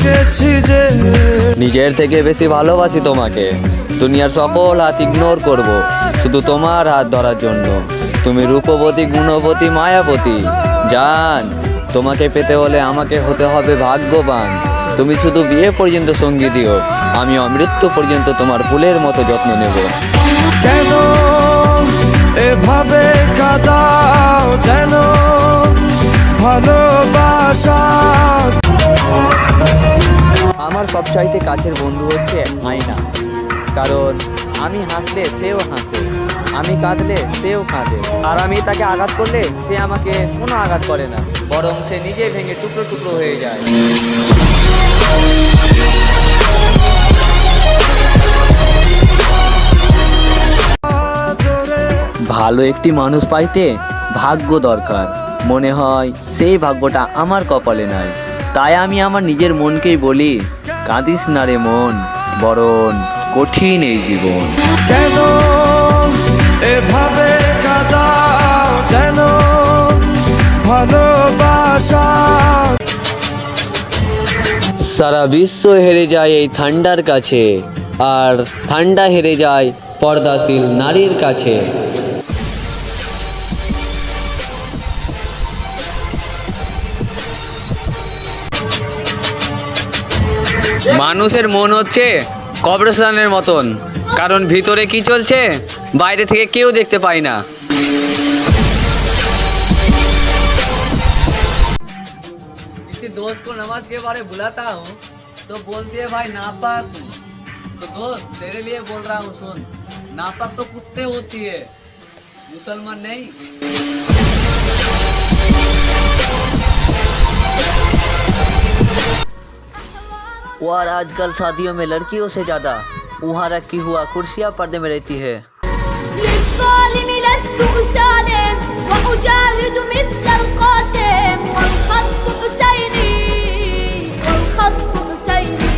শিখেছি যে নিজের থেকে বেশি ভালোবাসি তোমাকে। দুনিয়ার সকল হাত ইগনোর করব শুধু তোমার হাত ধরার জন্য। তুমি রূপবতী, গুণবতী, মায়াবতী জান। তোমাকে পেতে হলে আমাকে হতে হবে ভাগ্যবান। তুমি শুধু বিয়ে পর্যন্ত সঙ্গী দিও, আমি অমৃত্যু পর্যন্ত তোমার ফুলের মতো যত্ন নেব। কেন এভাবে কাঁদাও যেন ভালোবাসা। আমার সবচাইতে কাছের বন্ধু হচ্ছে আয়না, কারণ আমি হাসলে সেও হাসে, আমি কাঁদলে সেও কাঁদে। আর আমি তাকে আঘাত করলে সে আমাকে কোনো আঘাত করে না, বরং সে নিজে ভেঙে টুকরো টুকরো হয়ে যায়। ভালো একটি মানুষ পাইতে ভাগ্য দরকার। মনে হয় সেই ভাগ্যটা আমার কপালে নাই। তাই আমি আমার নিজের মনকেই বলি, কাঁদিস না রে মন, বরণ কঠিন এই জীবন। কেন এভাবে কাঁদাও যেন ভালোবাসা। সারা বিশ্ব হেরে যায় এই ঠান্ডার কাছে, আর ঠান্ডা হেরে যায় পর্দাশীল নারীর কাছে। মানুষের মন হচ্ছে কবরস্থানের মতন, কারণ ভিতরে কি চলছে বাইরে থেকে কেউ দেখতে পায় না। किसी दोस्त को नमाज के बारे बुलाता हूँ तो बोलती है भाई नापाक हूँ। तो दोस्त तेरे लिए बोल रहा हूँ सुन, नापाक तो कुत्ते होती है, मुसलमान नहीं। और आजकल शादियों में लड़कियों से ज्यादा वहाँ रखी हुआ कुर्सियाँ पर्दे में रहती है। للظالم لست أسالم وأجاهد مثل القاسم والخط حسيني والخط حسيني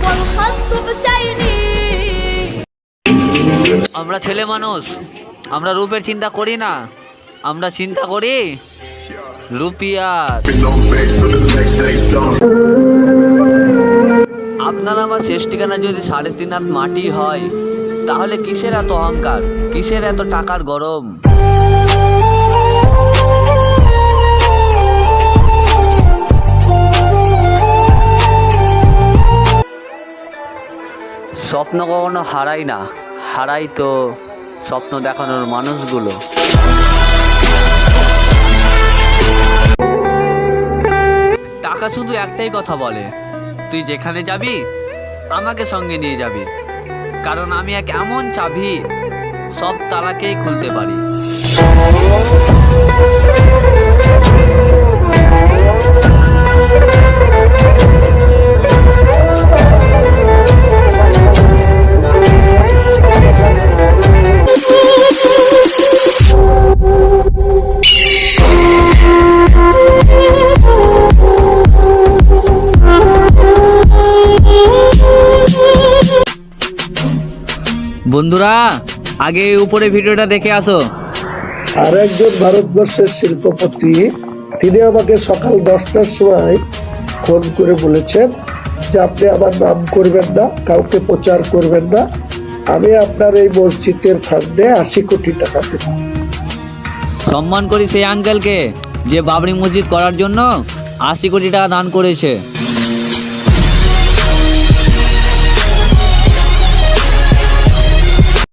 والخط حسيني। আমরা ছেলে মানুষ, আমরা রূপের চিন্তা করি না, আমরা চিন্তা করি রুপিয়ার। আপনার আমার শেষ ঠিকানা যদি 3.5 হাত মাটি হয়, তাহলে কিসের এত অহংকার, কিসের এত টাকার গরম? স্বপ্ন কখনো হারাই না, হারাই তো স্বপ্ন দেখানোর মানুষগুলো। টাকা শুধু একটাই কথা বলে, তুই যেখানে যাবি আমাকে সঙ্গে নিয়ে যাবি, কারণ আমি এক এমন চাবি সব তালাকেই খুলতে পারি। বন্ধুরা, আগে উপরে ভিডিওটা দেখে আসো। আর একজন ভারতবর্ষের শিল্পপতি, তিনি আমাকে সকাল 10টার সময় ফোন করে বলেছেন যে আপনি আমার নাম করবেন না, কাউকে প্রচার করবেন না, আমি আপনার এই মসজিদের ফান্ডে 80 কোটি টাকা দেব। সম্মান করি সেই আঙ্কেলকে যে বাবরি মসজিদ করার জন্য 80 কোটি টাকা দান করেছে।